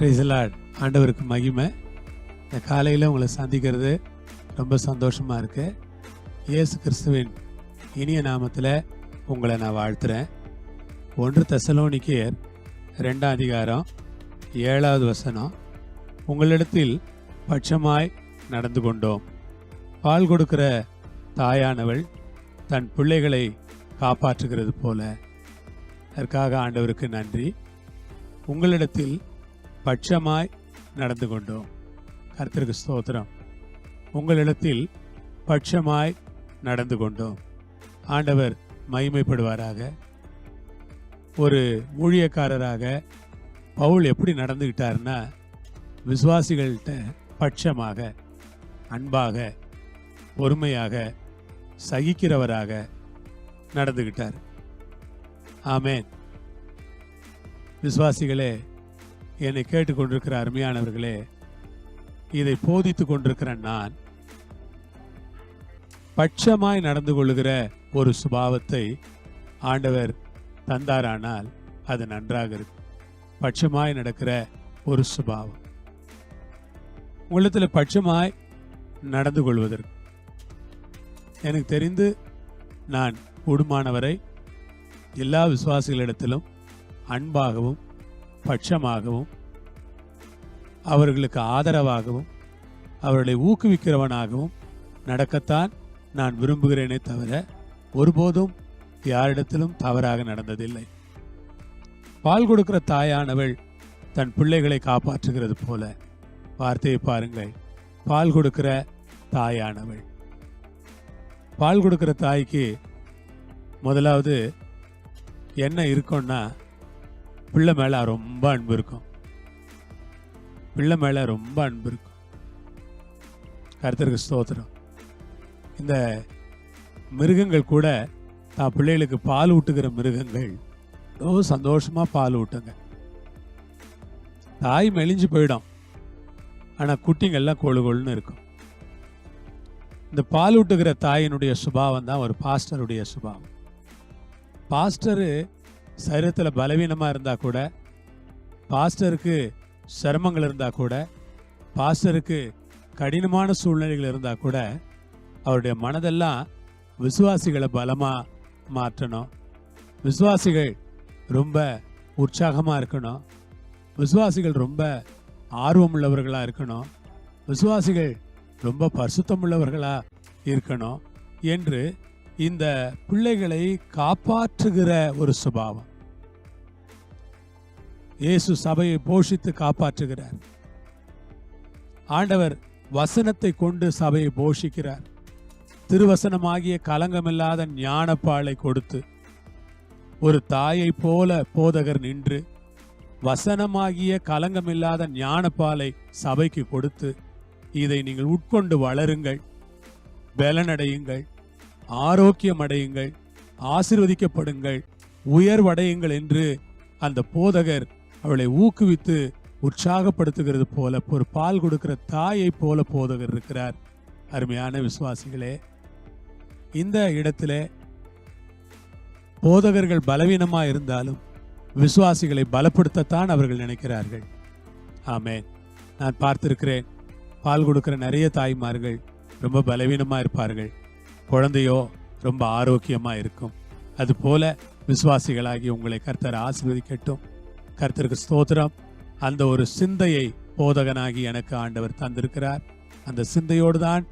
Praise the Lord. ஆண்டவருக்கு மகிமை. இந்த காலையில் உங்களை சந்திக்கிறது ரொம்ப சந்தோஷமாக இருக்கு. இயேசு கிறிஸ்துவின் இனிய நாமத்தில் உங்களை நான் வாழ்த்துறேன். 1 தெசலோனிக்கேயர் 2 அதிகாரம் 7வது வசனம். உங்களிடத்தில் பட்சமாய் நடந்து கொண்டோம். பால் கொடுக்கிற தாயானவள் தன் பிள்ளைகளை காப்பாற்றுகிறது போல. அதற்காக ஆண்டவருக்கு நன்றி. உங்களிடத்தில் பட்சமாய் நடந்து கொண்டோம். கர்த்தருக்கு ஸ்தோத்திரம். உங்களிடத்தில் பட்சமாய் நடந்து கொண்டோம். ஆண்டவர் மகிமைப்படுவாராக. ஒரு ஊழியக்காரராக பவுல் எப்படி நடந்துக்கிட்டாருன்னா, விசுவாசிகள்கிட்ட பட்சமாக, அன்பாக, பொறுமையாக, சகிக்கிறவராக நடந்துக்கிட்டார். ஆமேன். விசுவாசிகளே, என்னை கேட்டுக்கொண்டிருக்கிற அருமையானவர்களே, இதை போதித்து கொண்டிருக்கிற நான் பட்சமாய் நடந்து கொள்ளுகிற ஒரு சுபாவத்தை ஆண்டவர் தந்தாரானால் அது நன்றாக இருக்கும். பட்சமாய் நடக்கிற ஒரு சுபாவம் உள்ளத்தில் பட்சமாய் நடந்து கொள்வதற்கு எனக்கு தெரிந்து நான் கூடுமானவரை எல்லா விசுவாசிகளிடத்திலும் அன்பாகவும் பட்சமாகவும் அவர்களுக்கு ஆதரவாகவும் அவர்களை ஊக்குவிக்கிறவனாகவும் நடக்கத்தான் நான் விரும்புகிறேனே தவிர ஒருபோதும் யாரிடத்திலும் தவறாக நடந்ததில்லை. பால் கொடுக்கிற தாயானவள் தன் பிள்ளைகளை காப்பாற்றுகிறது போல. வார்த்தையை பாருங்கள். பால் கொடுக்கிற தாயானவள். பால் கொடுக்கிற தாய்க்கு முதலாவது என்ன இருக்கும்னா, பிள்ளை மேல ரொம்ப அன்பு இருக்கும். பிள்ளை மேல ரொம்ப அன்பு இருக்கும். கர்த்தருக்கு ஸ்தோத்திரம். இந்த மிருகங்கள் கூட தான் பிள்ளைகளுக்கு பால் ஊட்டுகிற மிருகங்கள் ரொம்ப சந்தோஷமா பால் ஊட்டுங்க. தாய் மெலிஞ்சு போயிடும், ஆனா குட்டிங்கெல்லாம் கொழு கொழுன்னு இருக்கும். இந்த பால் ஊட்டுகிற தாயினுடைய சுபாவம் தான் ஒரு பாஸ்டருடைய சுபாவம். பாஸ்டரு சரீரத்தில் பலவீனமாக இருந்தால் கூட, பாஸ்டருக்கு சிரமங்கள் இருந்தால் கூட, பாஸ்டருக்கு கடினமான சூழ்நிலைகள் இருந்தால் கூட, அவருடைய மனதெல்லாம் விசுவாசிகளை பலமாக மாற்றணும். விசுவாசிகள் ரொம்ப உற்சாகமாக இருக்கணும். விசுவாசிகள் ரொம்ப ஆர்வமுள்ளவர்களாக இருக்கணும். விசுவாசிகள் ரொம்ப பரிசுத்தமுள்ளவர்களாக இருக்கணும் என்று இந்த பிள்ளைகளை காப்பாற்றுகிற ஒரு சுபாவம். இயேசு சபையை போஷித்து காப்பாற்றுகிறார். ஆண்டவர் வசனத்தை கொண்டு சபையை போஷிக்கிறார். திருவசனமாகிய கலங்கமில்லாத ஞானப்பாலை கொடுத்து ஒரு தாயை போல போதகர் நின்று வசனமாகிய கலங்கமில்லாத ஞானப்பாலை சபைக்கு கொடுத்து, இதை நீங்கள் உட்கொண்டு வளருங்கள், பலனடையுங்கள், ஆரோக்கியம் அடையுங்கள், ஆசீர்வதிக்கப்படுங்கள், உயர்வடையுங்கள் என்று அந்த போதகர் அவளை ஊக்குவித்து உற்சாகப்படுத்துகிறது போல ஒரு பால் கொடுக்கிற தாயை போல போதகர் இருக்கிறார். அருமையான விசுவாசிகளே, இந்த இடத்துல போதகர்கள் பலவீனமாக இருந்தாலும் விசுவாசிகளை பலப்படுத்தத்தான் அவர்கள் நினைக்கிறார்கள். ஆமேன். நான் பார்த்திருக்கிறேன், பால் கொடுக்கிற நிறைய தாய்மார்கள் ரொம்ப பலவீனமா இருப்பார்கள், குழந்தையோ ரொம்ப ஆரோக்கியமா இருக்கும். அது போல விசுவாசிகளாகி உங்களை கர்த்தர் ஆசீர்வதிக்கட்டும். கர்த்தருக்கு ஸ்தோத்திரம். அந்த ஒரு சிந்தையை போதகனாகி எனக்கு ஆண்டவர் தந்திருக்கிறார். அந்த சிந்தையோடு தான்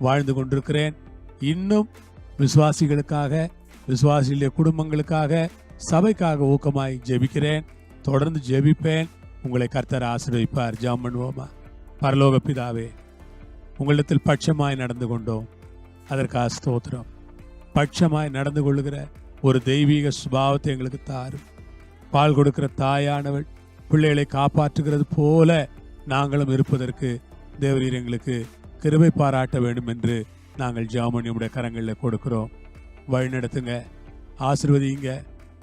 வாழ்ந்து கொண்டிருக்கிறேன். இன்னும் விசுவாசிகளுக்காக, விசுவாசிகளுடைய குடும்பங்களுக்காக, சபைக்காக ஊக்கமாய் ஜெபிக்கிறேன். தொடர்ந்து ஜெபிப்பேன். உங்களை கர்த்தர் ஆசீர்வதிப்பார். ஜெபம் பண்ணுவோமா? பரலோக பிதாவே, உங்களிடத்தில் பட்சமாய் நடந்து கொண்டோம். அதற்காக ஸ்தோத்திரம். பட்சமாய் நடந்து கொள்ளுகிற ஒரு தெய்வீக சுபாவத்தை எங்களுக்கு தாரும். பால் கொடுக்கிற தாயானவள் பிள்ளைகளை காப்பாற்றுகிறது போல நாங்களும் இருப்பதற்கு தேவரீர் எங்களுக்கு கிருபை பாராட்ட வேண்டும் என்று நாங்கள் ஜெபம் உடைய கரங்களில் கொடுக்கிறோம். வழிநடத்துங்க, ஆசீர்வதிங்க,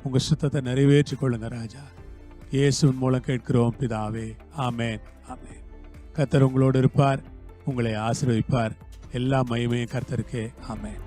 உங்க சுத்தத்தை நிறைவேற்றி கொள்ளுங்க ராஜா. இயேசுவின் மூலம் கேட்கிறோம் பிதாவே. ஆமேன், ஆமேன். கர்த்தர் உங்களோடு இருப்பார், உங்களை ஆசீர்வதிப்பார். எல்லா மகிமையும் கர்த்தருக்கே. ஆமென்.